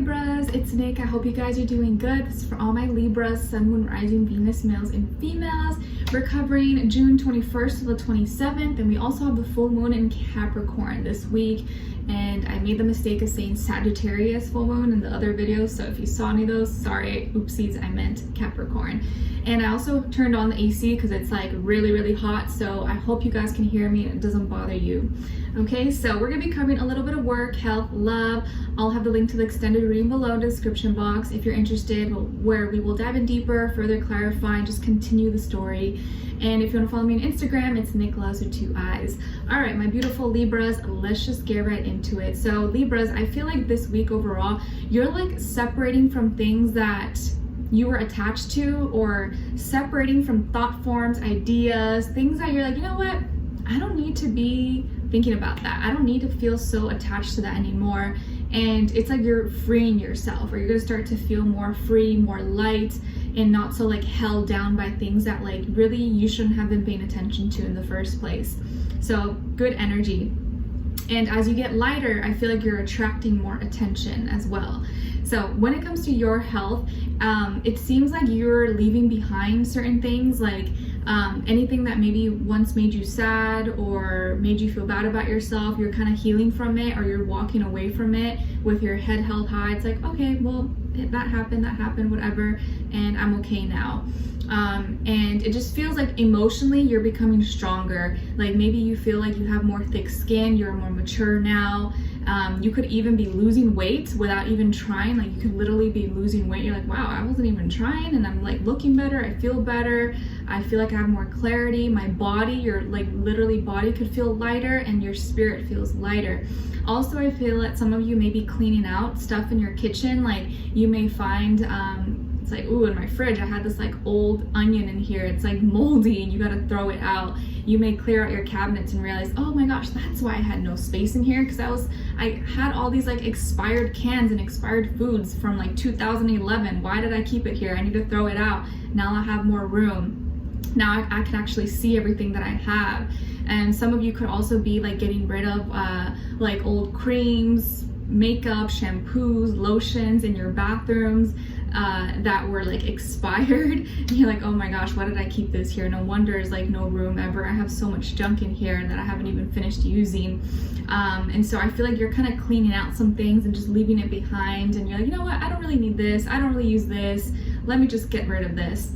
Libras, it's Nick. I hope you guys are doing good. This is for all my Libras, Sun, Moon, Rising, Venus, males and females. We're covering June 21st to the 27th, and we also have the full moon in Capricorn this week. And I made the mistake of saying Sagittarius full moon in the other videos, so if you saw any of those, sorry, oopsies, I meant Capricorn. And I also turned on the AC because it's like really hot, so I hope you guys can hear me and it doesn't bother you. Okay, so we're gonna be covering a little bit of work, health, love. I'll have the link to the extended reading below in the description box if you're interested, where we will dive in deeper, further clarify, and just continue the story. And if you want to follow me on Instagram, it's Nicloves with 2 eyes. All right, my beautiful Libras, let's just get right into it. So Libras, I feel like this week overall, you're like separating from things that you were attached to, or separating from thought forms, ideas, things that you're like, you know what? I don't need to be thinking about that. I don't need to feel so attached to that anymore. And it's like you're freeing yourself, or you're gonna start to feel more free, more light, and not so like held down by things that like really you shouldn't have been paying attention to in the first place. So good energy. And as you get lighter, I feel like you're attracting more attention as well. So when it comes to your health, it seems like you're leaving behind certain things, like anything that maybe once made you sad or made you feel bad about yourself, you're kind of healing from it, or you're walking away from it with your head held high. It's like, okay, well, that happened, whatever, and I'm okay now. And it just feels like emotionally you're becoming stronger. Like maybe you feel like you have more thick skin, you're more mature now. You could even be losing weight without even trying. Like you could literally be losing weight. You're like, wow, I wasn't even trying, and I'm like looking better, I feel better, I feel like I have more clarity. My body, your like literally body could feel lighter, and your spirit feels lighter. Also, I feel that some of you may be cleaning out stuff in your kitchen. Like you may find it's like, ooh, in my fridge I had this like old onion in here, it's like moldy and you gotta throw it out. You may clear out your cabinets and realize, oh my gosh, that's why I had no space in here, because I had all these like expired cans and expired foods from like 2011. Why did I keep it here? I need to throw it out. Now I have more room. Now I can actually see everything that I have. And some of you could also be like getting rid of like old creams, makeup, shampoos, lotions in your bathrooms that were like expired. And you're like, oh my gosh, why did I keep this here? No wonder there's like no room ever. I have so much junk in here that I haven't even finished using. And so I feel like you're kind of cleaning out some things and just leaving it behind, and you're like, you know what, I don't really need this, I don't really use this, let me just get rid of this.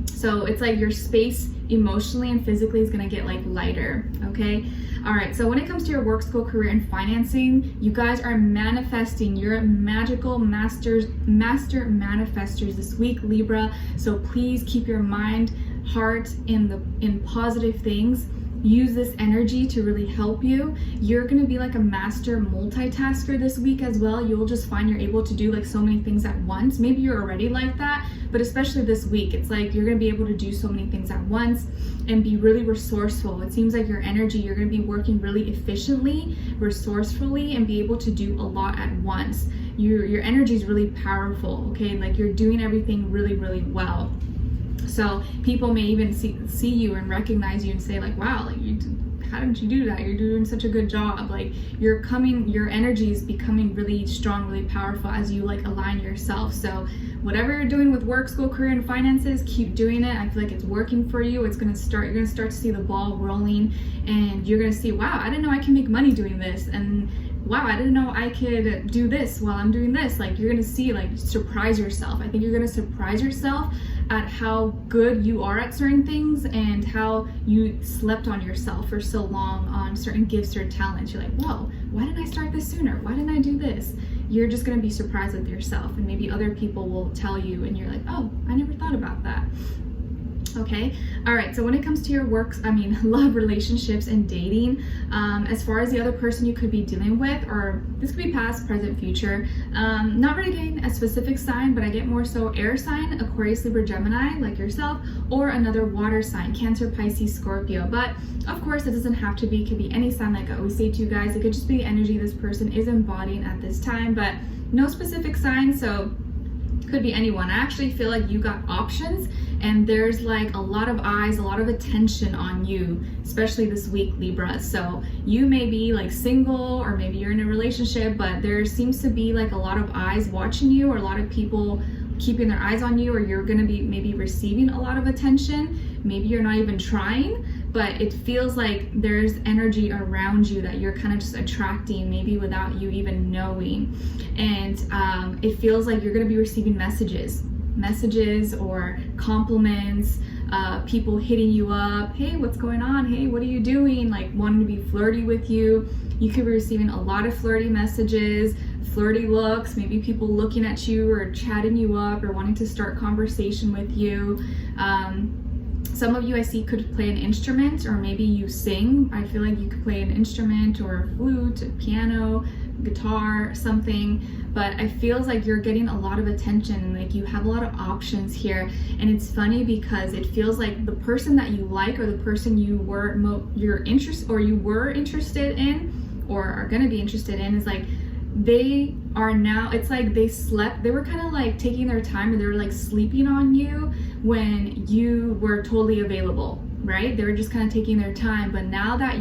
So it's like your space emotionally and physically is gonna get like lighter, okay? All right, so when it comes to your work, school, career, and financing, you guys are manifesting. You're magical master manifestors this week, Libra. So please keep your mind, heart in positive things. Use this energy to really help you. You're gonna be like a master multitasker this week as well. You'll just find you're able to do like so many things at once. Maybe you're already like that, but especially this week, it's like you're gonna be able to do so many things at once and be really resourceful. It seems like your energy, you're gonna be working really efficiently, resourcefully, and be able to do a lot at once. Your energy is really powerful, okay? Like you're doing everything really well. So people may even see you and recognize you and say like, wow, like how did you do that? You're doing such a good job. Like your energy is becoming really strong, really powerful as you like align yourself. So whatever you're doing with work, school, career, and finances, keep doing it. I feel like it's working for you. You're gonna start to see the ball rolling, and you're gonna see, wow, I didn't know I can make money doing this, and wow, I didn't know I could do this while I'm doing this. Like you're gonna see, like, surprise yourself. I think you're gonna surprise yourself at how good you are at certain things, and how you slept on yourself for so long on certain gifts or talents. You're like, whoa, why didn't I start this sooner? Why didn't I do this? You're just gonna be surprised with yourself, and maybe other people will tell you and you're like, oh, I never thought about that. Okay, all right, so when it comes to your love, relationships, and dating, as far as the other person you could be dealing with, or this could be past, present, future, not really getting a specific sign, but I get more so air sign, Aquarius, Libra, Gemini, like yourself, or another water sign, Cancer, Pisces, Scorpio. But of course, it doesn't have to be, it could be any sign. Like I always say to you guys, it could just be the energy this person is embodying at this time, but no specific sign. So Could be anyone. I actually feel like you got options, and there's like a lot of eyes, a lot of attention on you, especially this week, Libra. So you may be like single, or maybe you're in a relationship, but there seems to be like a lot of eyes watching you, or a lot of people keeping their eyes on you, or you're going to be maybe receiving a lot of attention. Maybe you're not even trying, but it feels like there's energy around you that you're kind of just attracting, maybe without you even knowing. And it feels like you're going to be receiving messages or compliments, people hitting you up. Hey, what's going on? Hey, what are you doing? Like wanting to be flirty with you. You could be receiving a lot of flirty messages, flirty looks, maybe people looking at you or chatting you up or wanting to start conversation with you. Some of you I see could play an instrument, or maybe you sing. I feel like you could play an instrument, or a flute, a piano, guitar, something. But it feels like you're getting a lot of attention, like you have a lot of options here. And it's funny because it feels like the person that you like, or the person you were interested in, or are gonna be interested in, is like they are now, it's like they were kind of like taking their time, or they were like sleeping on you when you were totally available, right? They were just kind of taking their time. But now that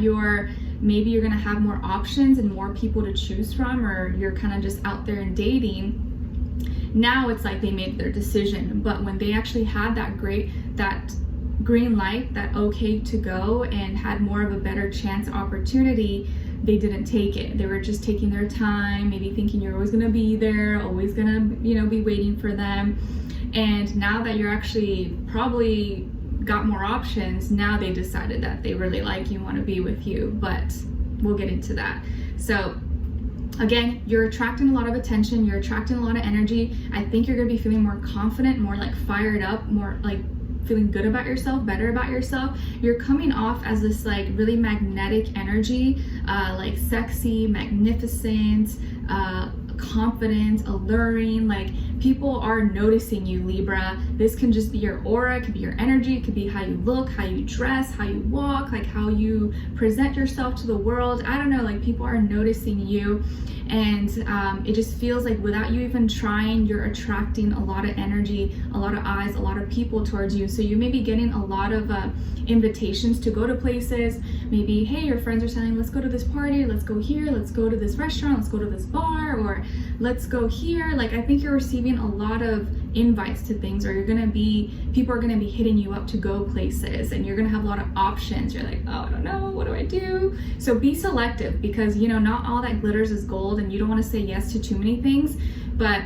maybe you're gonna have more options and more people to choose from, or you're kind of just out there and dating, now it's like they made their decision. But when they actually had that green light, that okay to go, and had more of a better chance opportunity, they didn't take it. They were just taking their time, maybe thinking you're always gonna be there, always gonna, be waiting for them. And now that you're actually probably got more options, now they decided that they really like you, want to be with you. But we'll get into that. So again, you're attracting a lot of attention, you're attracting a lot of energy. I think you're gonna be feeling more confident, more like fired up, more like feeling good about yourself, better about yourself. You're coming off as this like really magnetic energy, like sexy, magnificent, confident, alluring. Like people are noticing you, Libra. This can just be your aura, it could be your energy, it could be how you look, how you dress, how you walk, like how you present yourself to the world. I don't know, like people are noticing you. And it just feels like without you even trying, you're attracting a lot of energy, a lot of eyes, a lot of people towards you. So you may be getting a lot of invitations to go to places. Maybe, hey, your friends are saying, let's go to this party, let's go here, let's go to this restaurant, let's go to this bar, or let's go here. Like I think you're receiving a lot of invites to things, or people are gonna be hitting you up to go places, and you're gonna have a lot of options. You're like, oh, I don't know, what do I do? So be selective, because not all that glitters is gold, and you don't want to say yes to too many things, but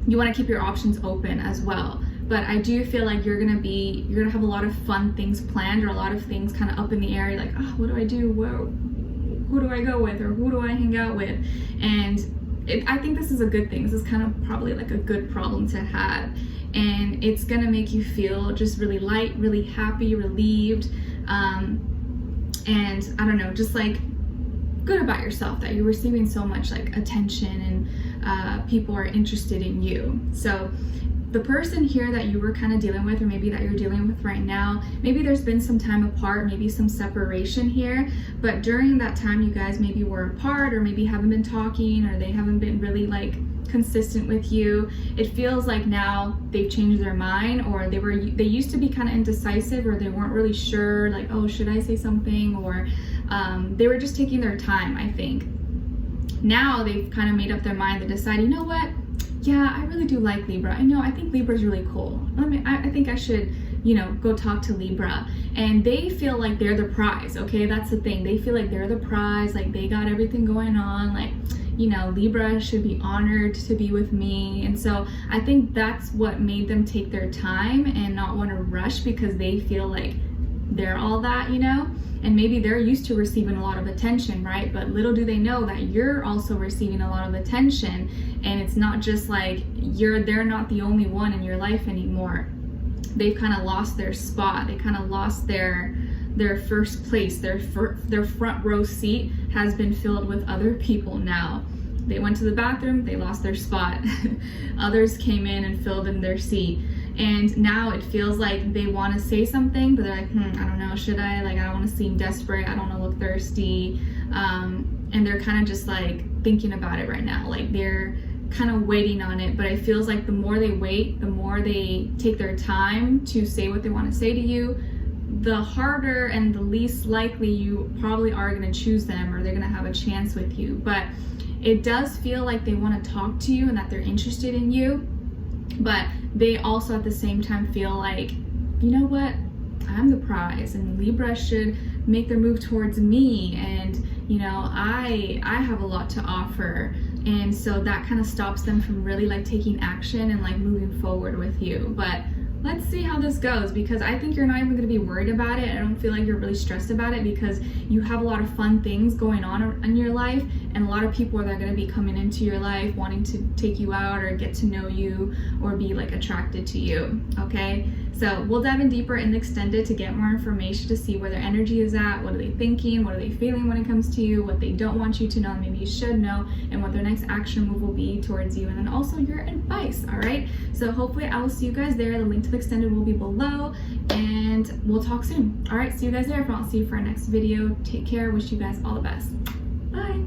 you want to keep your options open as well. But I do feel like you're gonna have a lot of fun things planned, or a lot of things kind of up in the air. You're like, oh, what do I do? Who do I go with, or who do I hang out with? And I think this is a good thing. This is kind of probably like a good problem to have, and it's gonna make you feel just really light, really happy, relieved, and I don't know, just like good about yourself, that you're receiving so much like attention, and people are interested in you. So the person here that you were kind of dealing with, or maybe that you're dealing with right now, maybe there's been some time apart, maybe some separation here, but during that time you guys maybe were apart, or maybe haven't been talking, or they haven't been really like consistent with you. It feels like now they've changed their mind, or they used to be kind of indecisive, or they weren't really sure, like, oh, should I say something, or they were just taking their time. I think now they've kind of made up their mind. They decide, you know what, yeah, I really do like Libra. I think Libra's really cool. I think I should, go talk to Libra. And they feel like they're the prize, okay? That's the thing. They feel like they're the prize, like they got everything going on, like, Libra should be honored to be with me. And so I think that's what made them take their time and not want to rush, because they feel like they're all that, and maybe they're used to receiving a lot of attention, right? But little do they know that you're also receiving a lot of attention, and it's not just like they're not the only one in your life anymore. They've kind of lost their spot. They kind of lost their first place. Their front row seat has been filled with other people now. They went to the bathroom, they lost their spot. Others came in and filled in their seat. And now it feels like they want to say something, but they're like, I don't know, should I? Like, I don't want to seem desperate. I don't want to look thirsty. And they're kind of just like thinking about it right now. Like they're kind of waiting on it, but it feels like the more they wait, the more they take their time to say what they want to say to you, the harder and the least likely you probably are going to choose them, or they're going to have a chance with you. But it does feel like they want to talk to you and that they're interested in you, but they also at the same time feel like, you know what, I'm the prize and Libra should make their move towards me, and you know, I have a lot to offer. And so that kind of stops them from really like taking action and like moving forward with you. But let's see how this goes, because I think you're not even going to be worried about it. I don't feel like you're really stressed about it, because you have a lot of fun things going on in your life, and a lot of people that are going to be coming into your life wanting to take you out or get to know you or be like attracted to you. Okay, so we'll dive in deeper in the extended to get more information, to see where their energy is at, what are they thinking, what are they feeling when it comes to you, what they don't want you to know, maybe you should know, and what their next action move will be towards you, and then also your advice. All right, so hopefully I will see you guys there. The link to the extended will be below, and we'll talk soon. All right, see you guys there. If not, I'll see you for our next video. Take care. Wish you guys all the best. Bye.